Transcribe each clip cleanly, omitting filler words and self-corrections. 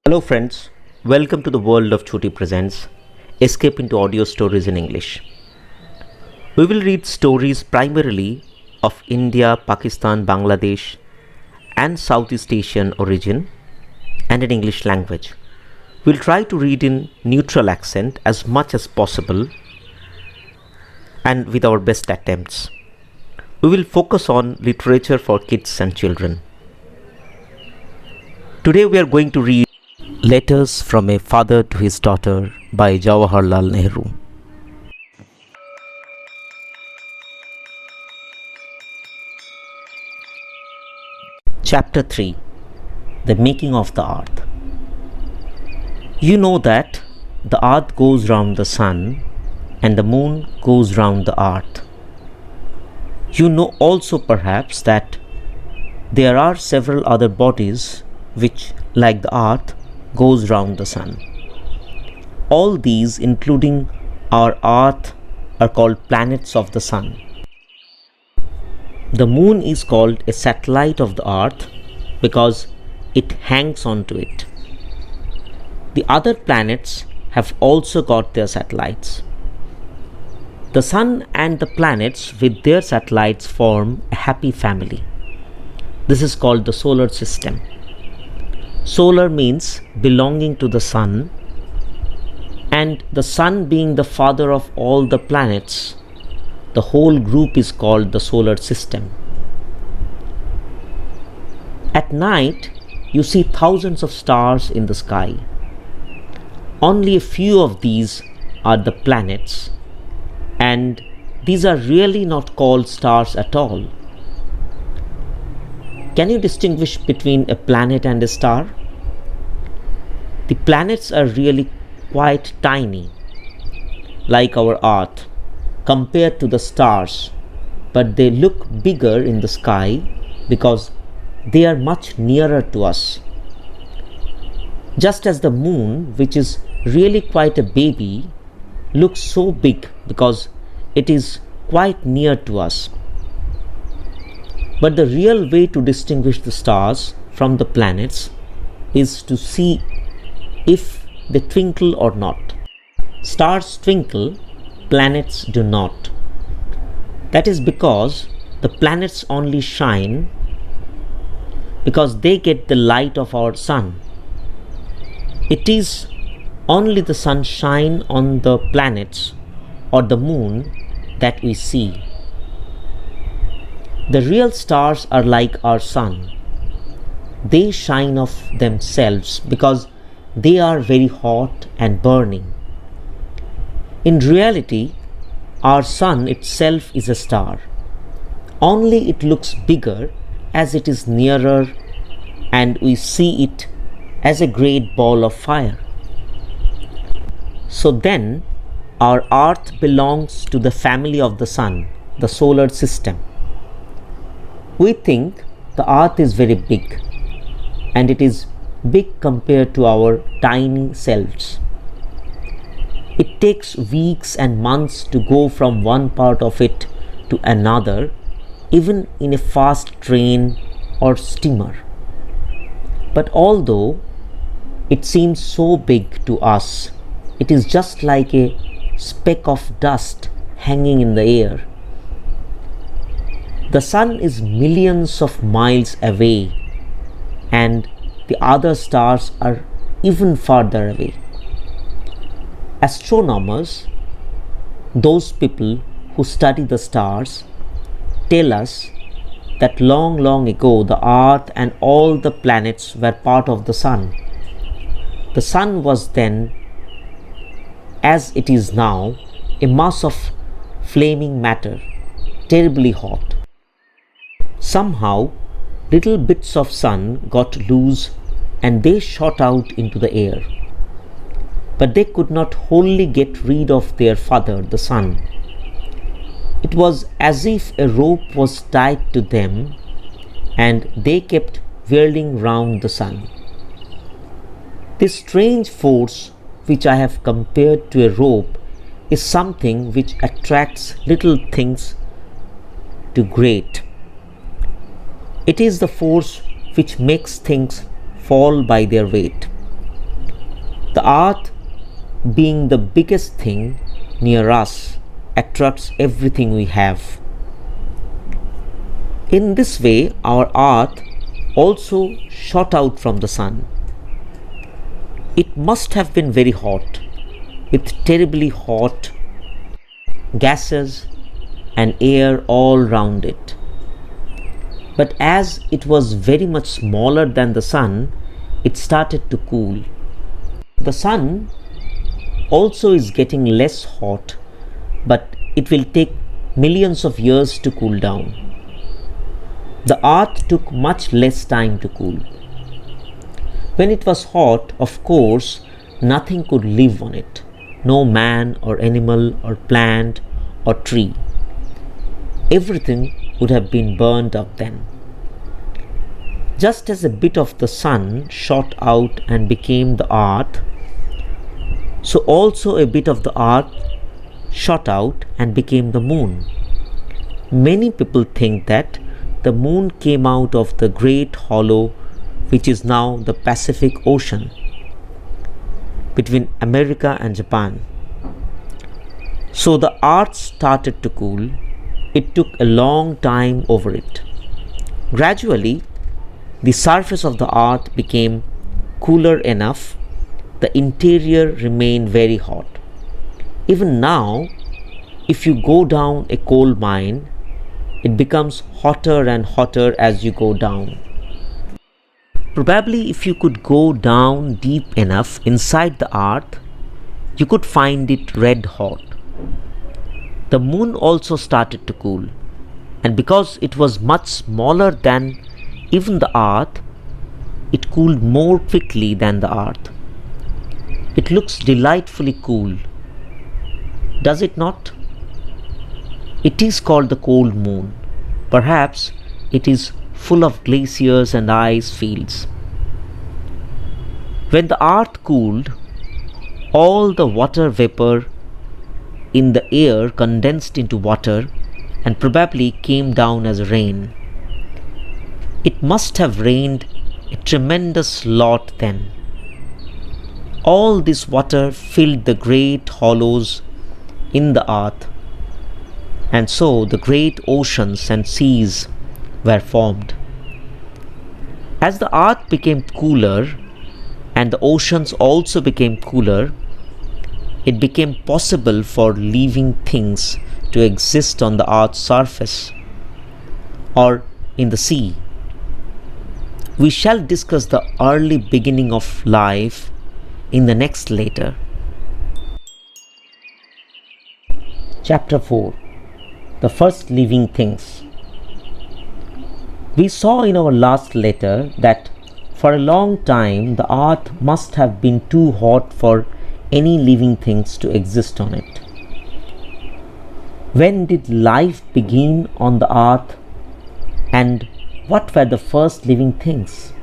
Hello friends, welcome to the world of Chhuti Presents Escape into Audio Stories in English. We will read stories primarily of India, Pakistan, Bangladesh and Southeast Asian origin and in English language. We'll try to read in neutral accent as much as possible and with our best attempts. We will focus on literature for kids and children. Today we are going to read Letters from a Father to His Daughter by Jawaharlal Nehru. Chapter 3 The Making of the Earth. You know that the earth goes round the sun and the moon goes round the earth. You know also perhaps that there are several other bodies which, like the earth, goes round the sun. All these, including our earth, are called planets of the sun. The moon is called a satellite of the earth because it hangs onto it. The other planets have also got their satellites. The sun and the planets with their satellites form a happy family. This is called the solar system. Solar means belonging to the sun, and the sun being the father of all the planets, the whole group is called the solar system. At night, you see thousands of stars in the sky. Only a few of these are the planets, and these are really not called stars at all. Can you distinguish between a planet and a star? The planets are really quite tiny, like our Earth, compared to the stars, but they look bigger in the sky because they are much nearer to us. Just as the moon, which is really quite a baby, looks so big because it is quite near to us. But the real way to distinguish the stars from the planets is to see if they twinkle or not. Stars twinkle, planets do not. That is because the planets only shine because they get the light of our sun. It is only the sunshine on the planets or the moon that we see. The real stars are like our sun. They shine of themselves because they are very hot and burning. In reality, our sun itself is a star. Only it looks bigger as it is nearer and we see it as a great ball of fire. So then, our earth belongs to the family of the sun, the solar system. We think the earth is very big, and it is big compared to our tiny selves. It takes weeks and months to go from one part of it to another, even in a fast train or steamer. But although it seems so big to us, it is just like a speck of dust hanging in the air. The sun is millions of miles away, and the other stars are even farther away. Astronomers, those people who study the stars, tell us that long ago the earth and all the planets were part of the sun. The sun was then, as it is now, a mass of flaming matter, terribly hot. Somehow, little bits of sun got loose and they shot out into the air. But they could not wholly get rid of their father, the sun. It was as if a rope was tied to them and they kept whirling round the sun. This strange force, which I have compared to a rope, is something which attracts little things to great. It is the force which makes things fall by their weight. The earth, being the biggest thing near us, attracts everything we have. In this way, our earth also shot out from the sun. It must have been very hot, with terribly hot gases and air all round it. But as it was very much smaller than the sun, it started to cool. The sun also is getting less hot, but it will take millions of years to cool down. The earth took much less time to cool. When it was hot, of course, nothing could live on it. No man or animal or plant or tree. Everything would have been burned up then. Just as a bit of the sun shot out and became the earth, so also a bit of the earth shot out and became the moon. Many people think that the moon came out of the great hollow which is now the Pacific Ocean between America and Japan. So the earth started to cool. It took a long time over it. Gradually, the surface of the earth became cooler enough. The interior remained very hot. Even now, if you go down a coal mine, it becomes hotter and hotter as you go down. Probably if you could go down deep enough inside the earth, you could find it red hot. The moon also started to cool, and because it was much smaller than even the earth, it cooled more quickly than the earth. It looks delightfully cool, does it not? It is called the cold moon. Perhaps it is full of glaciers and ice fields. When the earth cooled, all the water vapor in the air condensed into water and probably came down as rain. It must have rained a tremendous lot then. All this water filled the great hollows in the earth, and so the great oceans and seas were formed. As the earth became cooler and the oceans also became cooler, it became possible for living things to exist on the earth's surface or in the sea. We shall discuss the early beginning of life in the next letter. Chapter 4. The first living things. We saw in our last letter that for a long time the earth must have been too hot for any living things to exist on it. When did life begin on the earth, and what were the first living things?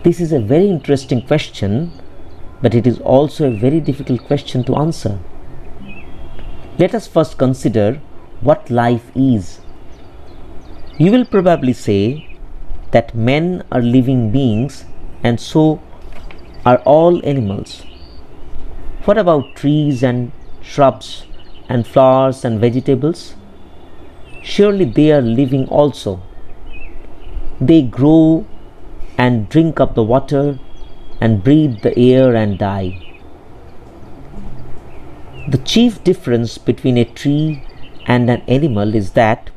This is a very interesting question, but it is also a very difficult question to answer. Let us first consider what life is. You will probably say that men are living beings and so are all animals. What about trees and shrubs and flowers and vegetables? Surely they are living also. They grow and drink up the water and breathe the air and die. The chief difference between a tree and an animal is that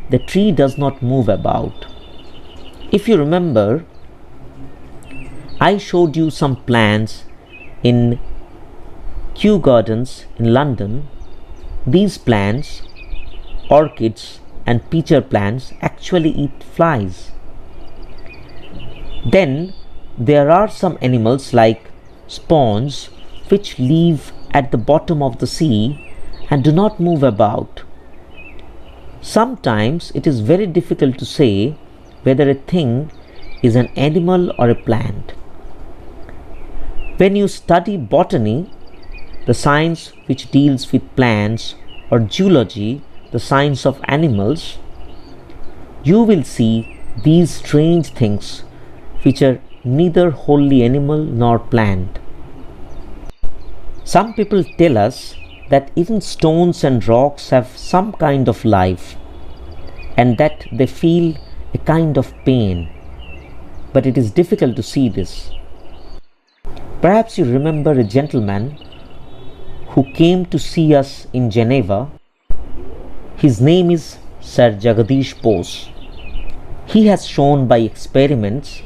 the tree does not move about. If you remember, I showed you some plants in Kew Gardens in London. These plants, orchids and pitcher plants, actually eat flies. Then there are some animals like swans which live at the bottom of the sea and do not move about. Sometimes it is very difficult to say whether a thing is an animal or a plant. When you study botany, the science which deals with plants, or zoology, the science of animals, you will see these strange things which are neither wholly animal nor plant. Some people tell us that even stones and rocks have some kind of life and that they feel a kind of pain, but it is difficult to see this. Perhaps you remember a gentleman who came to see us in Geneva. His name is Sir Jagadish Bose. He has shown by experiments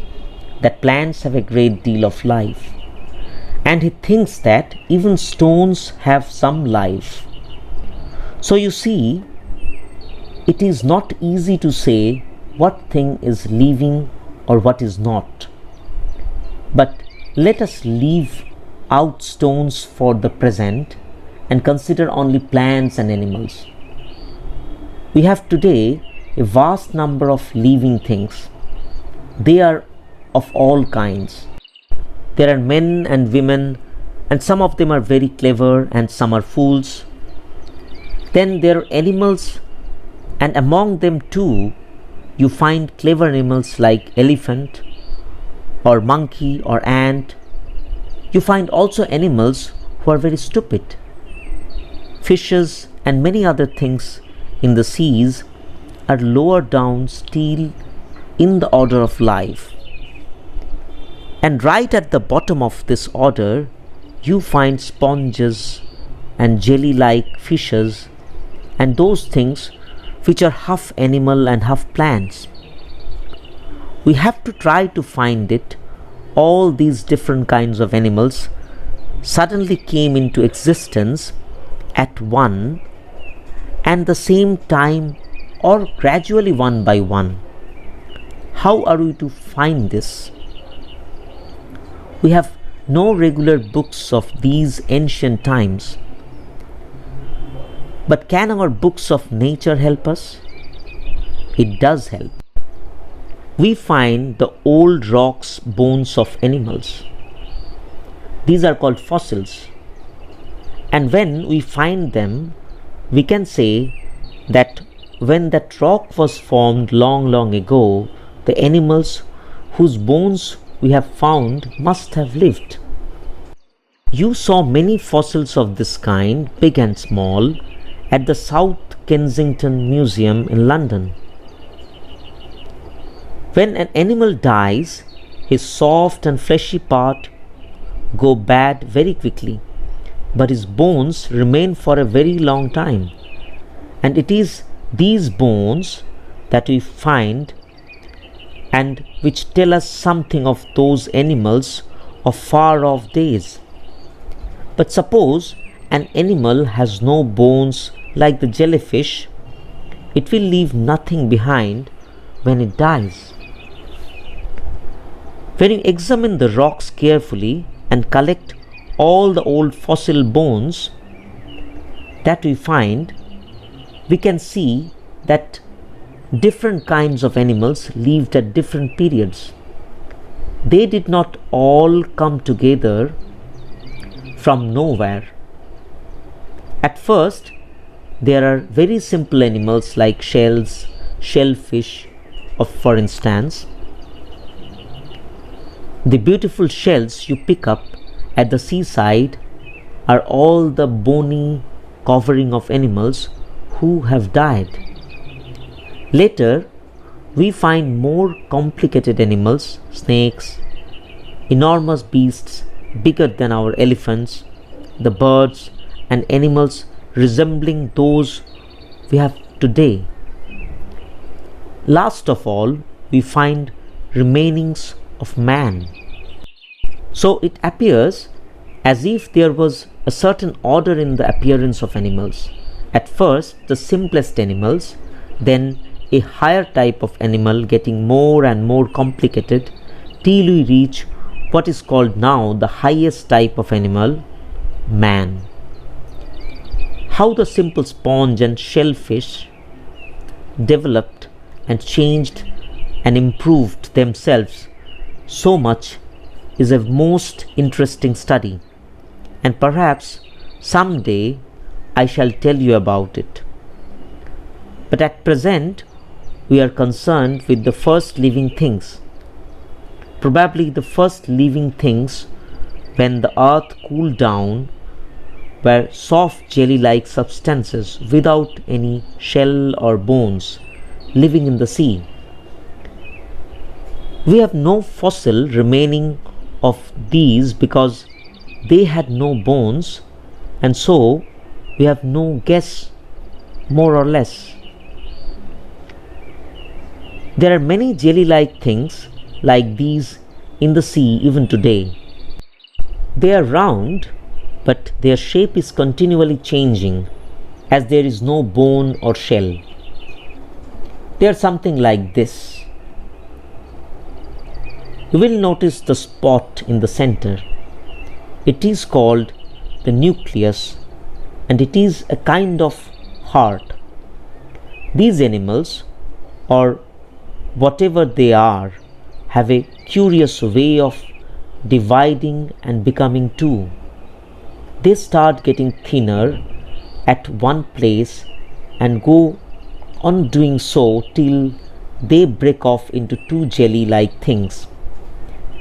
that plants have a great deal of life, and he thinks that even stones have some life. So you see, it is not easy to say what thing is living or what is not. But let us leave out stones for the present and consider only plants and animals. We have today a vast number of living things. They are of all kinds. There are men and women, and some of them are very clever and some are fools. Then there are animals, and among them too you find clever animals like elephant or monkey or ant. You find also animals who are very stupid. Fishes and many other things in the seas are lower down still in the order of life. And right at the bottom of this order, you find sponges and jelly-like fishes and those things which are half animal and half plants. We have to try to find it. All these different kinds of animals suddenly came into existence at one and the same time, or gradually one by one. How are we to find this? We have no regular books of these ancient times. But can our books of nature help us? It does help. We find the old rocks, bones of animals. These are called fossils. And when we find them, we can say that when that rock was formed long ago, the animals whose bones we have found must have lived. You saw many fossils of this kind, big and small, at the South Kensington Museum in London. When an animal dies, his soft and fleshy part go bad very quickly, but his bones remain for a very long time. And it is these bones that we find and which tell us something of those animals of far off days. But suppose an animal has no bones like the jellyfish, it will leave nothing behind when it dies. When you examine the rocks carefully and collect all the old fossil bones that we find, we can see that different kinds of animals lived at different periods. They did not all come together from nowhere. At first, there are very simple animals like shells, shellfish, for instance. The beautiful shells you pick up at the seaside are all the bony covering of animals who have died. Later, we find more complicated animals, snakes, enormous beasts bigger than our elephants, the birds and animals resembling those we have today. Last of all, we find remainings of man. So it appears as if there was a certain order in the appearance of animals. At first, the simplest animals, then a higher type of animal getting more and more complicated till we reach what is called now the highest type of animal, man. How the simple sponge and shellfish developed and changed and improved themselves so much is a most interesting study, and perhaps someday I shall tell you about it. But at present, we are concerned with the first living things. Probably the first living things, when the earth cooled down, were soft jelly-like substances without any shell or bones living in the sea. We have no fossil remaining of these because they had no bones, and so we have no guess more or less. There are many jelly-like things like these in the sea even today. They are round, but their shape is continually changing as there is no bone or shell. They are something like this. You will notice the spot in the center. It is called the nucleus, and it is a kind of heart. These animals, or whatever they are, have a curious way of dividing and becoming two. They start getting thinner at one place and go on doing so till they break off into two jelly-like things.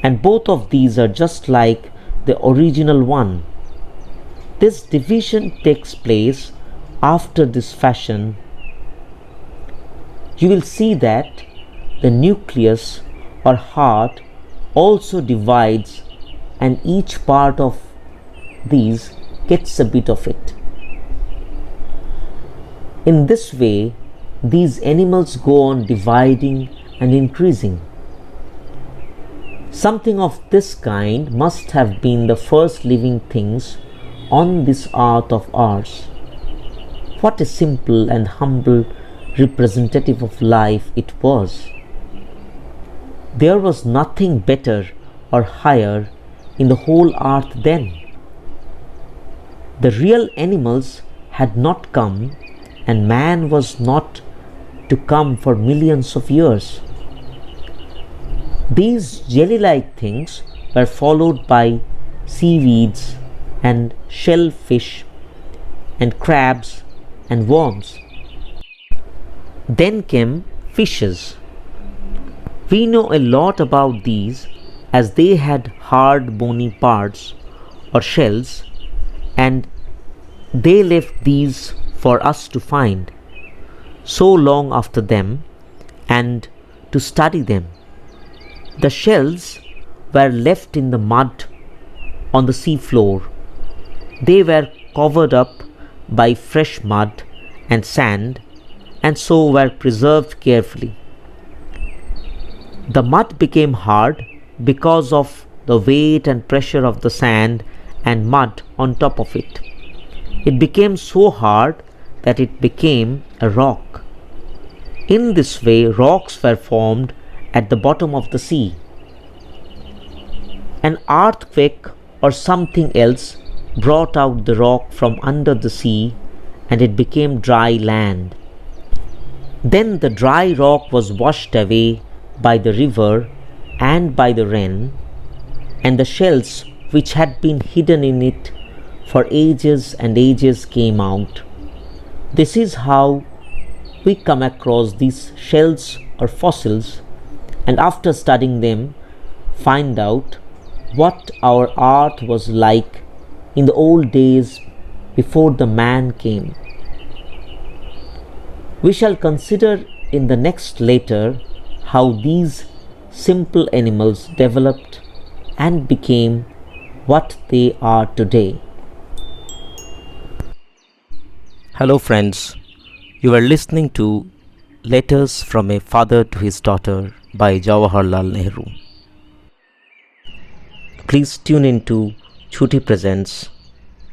And both of these are just like the original one. This division takes place after this fashion. You will see that the nucleus or heart also divides, and each part of these gets a bit of it. In this way, these animals go on dividing and increasing. Something of this kind must have been the first living things on this earth of ours. What a simple and humble representative of life it was. There was nothing better or higher in the whole earth then. The real animals had not come, and man was not to come for millions of years. These jelly-like things were followed by seaweeds and shellfish and crabs and worms. Then came fishes. We know a lot about these as they had hard bony parts or shells, and they left these for us to find so long after them and to study them. The shells were left in the mud on the sea floor. They were covered up by fresh mud and sand, and so were preserved carefully. The mud became hard because of the weight and pressure of the sand and mud on top of it. It became so hard that it became a rock. In this way, rocks were formed at the bottom of the sea. An earthquake or something else brought out the rock from under the sea, and it became dry land. Then the dry rock was washed away by the river and by the rain, and the shells which had been hidden in it for ages and ages came out. This is how we come across these shells or fossils, and after studying them, find out what our earth was like in the old days before the man came. We shall consider in the next letter how these simple animals developed and became what they are today. Hello friends, you are listening to Letters from a Father to His Daughter by Jawaharlal Nehru. Please tune into Chhuti Presents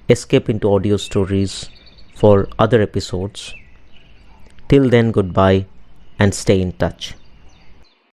Escape into Audio Stories for other episodes. Till then, goodbye and stay in touch.